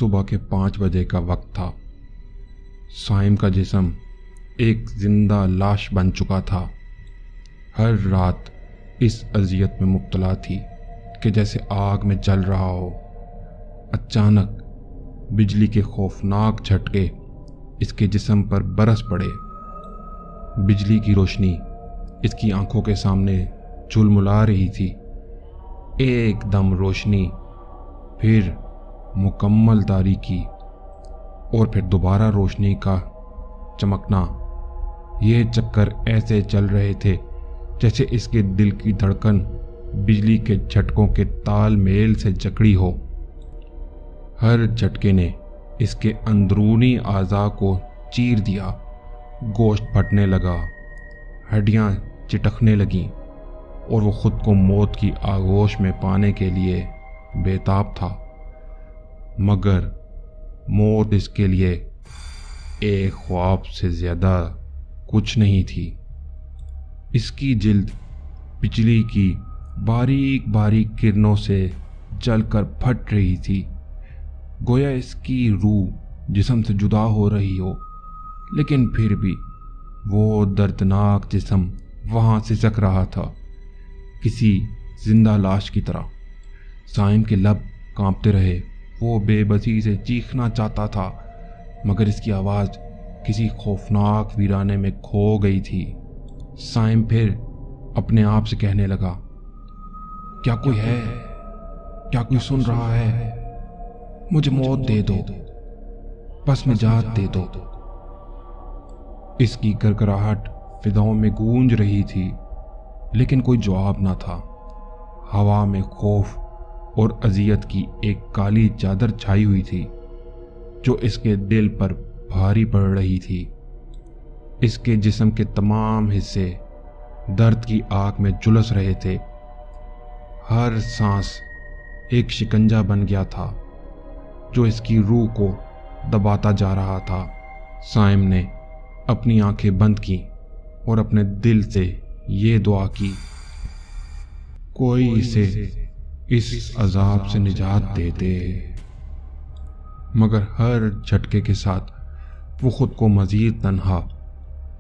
صبح کے 5 بجے کا وقت تھا۔ سائم کا جسم ایک زندہ لاش بن چکا تھا۔ ہر رات اس اذیت میں مبتلا تھی کہ جیسے آگ میں جل رہا ہو۔ اچانک بجلی کے خوفناک جھٹکے اس کے جسم پر برس پڑے۔ بجلی کی روشنی اس کی آنکھوں کے سامنے جھلملا رہی تھی۔ ایک دم روشنی، پھر مکمل تاریکی، اور پھر دوبارہ روشنی کا چمکنا۔ یہ چکر ایسے چل رہے تھے جیسے اس کے دل کی دھڑکن بجلی کے جھٹکوں کے تال میل سے جکڑی ہو۔ ہر جھٹکے نے اس کے اندرونی اعضاء کو چیر دیا۔ گوشت پھٹنے لگا، ہڈیاں چٹکنے لگیں، اور وہ خود کو موت کی آغوش میں پانے کے لیے بےتاب تھا۔ مگر موت اس کے لیے ایک خواب سے زیادہ کچھ نہیں تھی۔ اس کی جلد بجلی کی باریک باریک کرنوں سے جل کر پھٹ رہی تھی، گویا اس کی روح جسم سے جدا ہو رہی ہو، لیکن پھر بھی وہ دردناک جسم وہاں سسک رہا تھا، کسی زندہ لاش کی طرح۔ سائم کے لب کانپتے رہے۔ وہ بے بسی سے چیخنا چاہتا تھا، مگر اس کی آواز کسی خوفناک ویرانے میں کھو گئی تھی۔ سائم پھر اپنے آپ سے کہنے لگا، کیا کوئی ہے؟ کیا کوئی سن رہا ہے؟ مجھے موت دے دو، بس نجات دے دو۔ اس کی گڑگڑاہٹ فضاؤں میں گونج رہی تھی، لیکن کوئی جواب نہ تھا۔ ہوا میں خوف اور اذیت کی ایک کالی چادر چھائی ہوئی تھی جو اس کے دل پر بھاری پڑ رہی تھی۔ اس کے جسم کے تمام حصے درد کی آگ میں جھلس رہے تھے۔ ہر سانس ایک شکنجہ بن گیا تھا جو اس کی روح کو دباتا جا رہا تھا۔ سائم نے اپنی آنکھیں بند کی اور اپنے دل سے یہ دعا کی، کوئی اسے اس عذاب سے نجات دے دے۔ مگر ہر جھٹکے کے ساتھ وہ خود کو مزید تنہا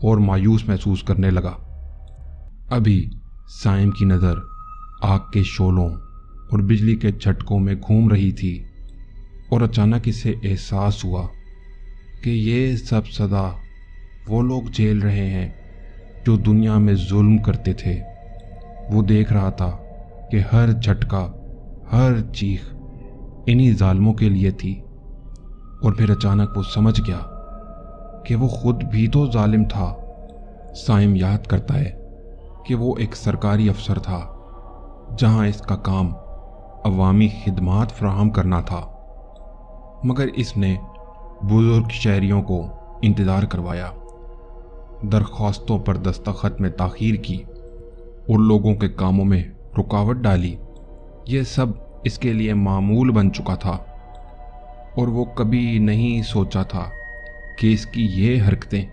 اور مایوس محسوس کرنے لگا۔ ابھی سائم کی نظر آگ کے شعلوں اور بجلی کے جھٹکوں میں گھوم رہی تھی، اور اچانک اسے احساس ہوا کہ یہ سب سزا وہ لوگ جھیل رہے ہیں جو دنیا میں ظلم کرتے تھے۔ وہ دیکھ رہا تھا کہ ہر جھٹکا، ہر چیخ انہی ظالموں کے لیے تھی، اور پھر اچانک وہ سمجھ گیا کہ وہ خود بھی تو ظالم تھا۔ سائم یاد کرتا ہے کہ وہ ایک سرکاری افسر تھا جہاں اس کا کام عوامی خدمات فراہم کرنا تھا، مگر اس نے بزرگ شہریوں کو انتظار کروایا، درخواستوں پر دستخط میں تاخیر کی، اور لوگوں کے کاموں میں رکاوٹ ڈالی۔ یہ سب اس کے لیے معمول بن چکا تھا، اور وہ کبھی نہیں سوچا تھا کہ اس کی یہ حرکتیں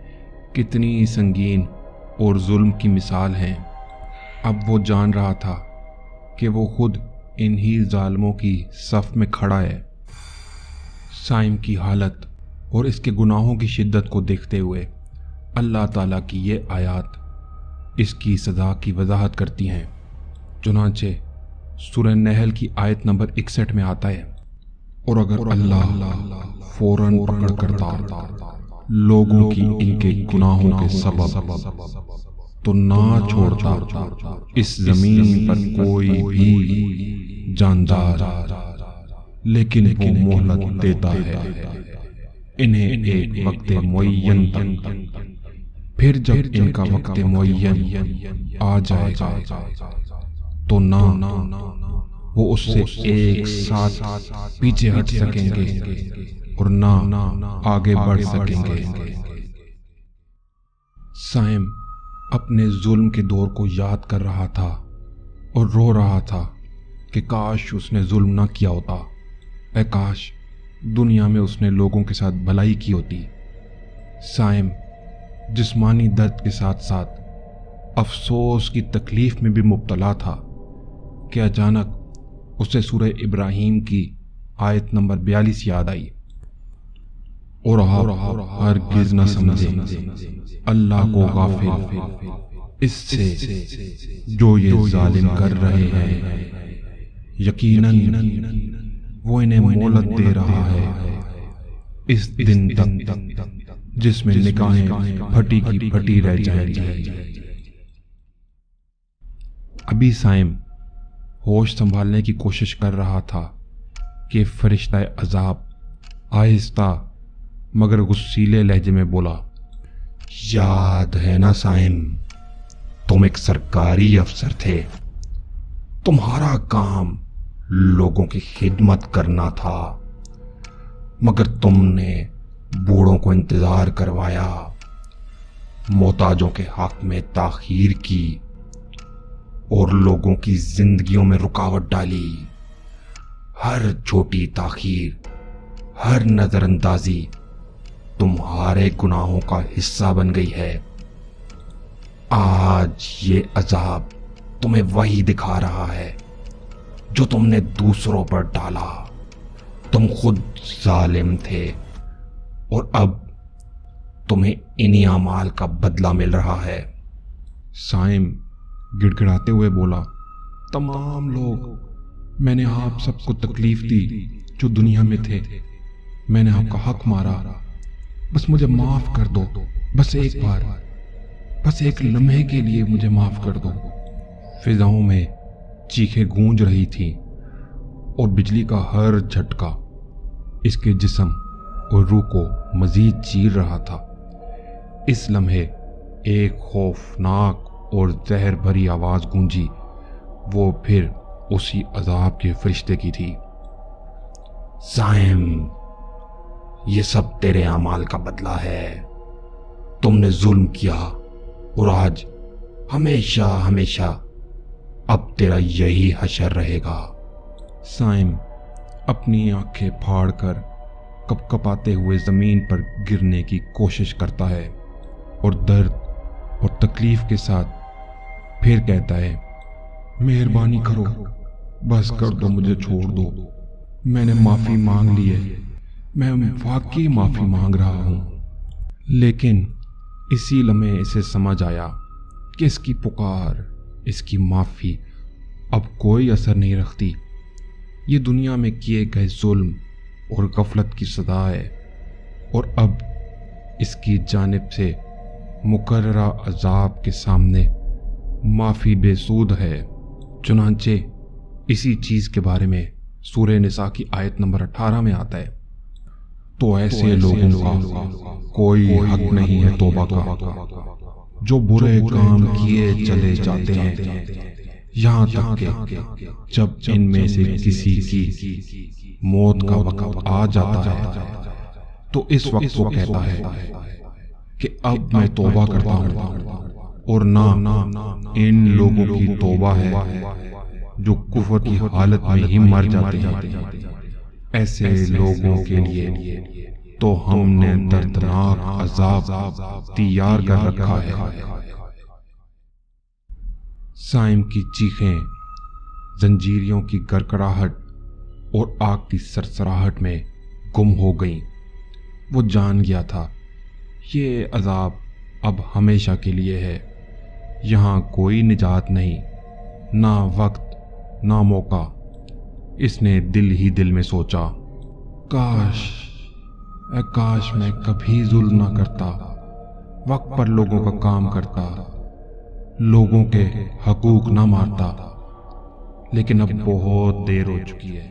کتنی سنگین اور ظلم کی مثال ہیں۔ اب وہ جان رہا تھا کہ وہ خود انہی ظالموں کی صف میں کھڑا ہے۔ سائم کی حالت اور اس کے گناہوں کی شدت کو دیکھتے ہوئے اللہ تعالیٰ کی یہ آیات اس کی سزا کی وضاحت کرتی ہیں۔ چنانچہ سورہ نحل کی آیت نمبر 61 میں آتا ہے، اور اگر اللہ فوراً پکڑ کرتا لوگوں کی ان کے گناہوں کے سبب تو نہ چھوڑتا اس زمین پر کوئی بھی جاندار، لیکن وہ مہلت دیتا ہے انہیں ایک وقت معین تک، پھر جب ان کا وقت معین آ جائے گا تو نہ وہ اس سے ایک ساتھ پیچھے ہٹ سکیں گے اور نہ آگے بڑھ سکیں گے۔ سائم اپنے ظلم کے دور کو یاد کر رہا تھا اور رو رہا تھا کہ کاش اس نے ظلم نہ کیا ہوتا، اے کاش دنیا میں اس نے لوگوں کے ساتھ بھلائی کی ہوتی۔ سائم جسمانی درد کے ساتھ ساتھ افسوس کی تکلیف میں بھی مبتلا تھا کہ اچانک اسے سورہ ابراہیم کی آیت نمبر 42 یاد آئی، اور آپ ہرگز نہ سمجھیں اللہ کو غافل اس سے جو یہ ظالم کر رہے ہیں۔ یقیناً وہ انہیں مہلت دے رہا ہے اس دن تک جس میں نگاہیں پھٹی کی پھٹی رہ جائیں گی۔ ابھی سائم ہوش سنبھالنے کی کوشش کر رہا تھا کہ فرشتہ عذاب آہستہ مگر غصیلے لہجے میں بولا، یاد ہے نا سائم، تم ایک سرکاری افسر تھے، تمہارا کام لوگوں کی خدمت کرنا تھا، مگر تم نے بوڑھوں کو انتظار کروایا، محتاجوں کے حق میں تاخیر کی اور لوگوں کی زندگیوں میں رکاوٹ ڈالی۔ ہر چھوٹی تاخیر، ہر نظر اندازی تمہارے گناہوں کا حصہ بن گئی ہے۔ آج یہ عذاب تمہیں وہی دکھا رہا ہے جو تم نے دوسروں پر ڈالا۔ تم خود ظالم تھے اور اب تمہیں انہی اعمال کا بدلہ مل رہا ہے۔ سائم گڑ گڑاتے ہوئے بولا، تمام لوگ، میں نے آپ سب کو تکلیف دی جو دنیا میں تھے، میں نے آپ کا حق مارا، بس مجھے معاف کر دو، بس ایک بار، بس ایک لمحے کے لیے مجھے معاف کر دو۔ فضاؤں میں چیخیں گونج رہی تھیں اور بجلی کا ہر جھٹکا اس کے جسم اور روح کو مزید چیر رہا تھا۔ اس لمحے ایک خوفناک اور زہر بھری آواز گونجی، وہ پھر اسی عذاب کے فرشتے کی تھی۔ سائم، یہ سب تیرے اعمال کا بدلہ ہے۔ تم نے ظلم کیا اور آج ہمیشہ ہمیشہ اب تیرا یہی حشر رہے گا۔ سائم اپنی آنکھیں پھاڑ کر کپ کپاتے ہوئے زمین پر گرنے کی کوشش کرتا ہے اور درد اور تکلیف کے ساتھ پھر کہتا ہے، مہربانی کرو، بس کر دو، مجھے چھوڑ دو، میں نے معافی مانگ لی ہے، میں واقعی معافی مانگ رہا ہوں۔ لیکن اسی لمحے اسے سمجھ آیا کہ اس کی پکار، اس کی معافی اب کوئی اثر نہیں رکھتی۔ یہ دنیا میں کیے گئے ظلم اور غفلت کی سزا ہے، اور اب اس کی جانب سے مقررہ عذاب کے سامنے معافی بے سود ہے۔ چنانچہ اسی چیز کے بارے میں سورہ نساء کی آیت نمبر 18 میں آتا ہے، تو ایسے لوگوں کا کوئی حق نہیں ہے توبہ کا، جو برے کام کیے چلے جاتے ہیں، یہاں تک کہ جب ان میں سے کسی کی موت کا وقت آ جاتا ہے تو اس وقت وہ کہتا ہے کہ اب میں توبہ کرتا ہوں، اور نہ ان لوگوں کی توبہ ہے جو کفر کی حالت میں ہی مر جاتے ہیں۔ ایسے لوگوں کے لیے تو ہم نے دردناک عذاب تیار کر رکھا ہے۔ سائم کی چیخیں زنجیریوں کی گڑگڑاہٹ اور آگ کی سرسراہٹ میں گم ہو گئیں۔ وہ جان گیا تھا یہ عذاب اب ہمیشہ کے لیے ہے، یہاں کوئی نجات نہیں، نہ وقت نہ موقع۔ اس نے دل ہی دل میں سوچا، کاش میں کبھی ظلم نہ کرتا، وقت پر لوگوں کا کام کرتا، لوگوں کے حقوق نہ مارتا، لیکن اب بہت دیر ہو چکی ہے۔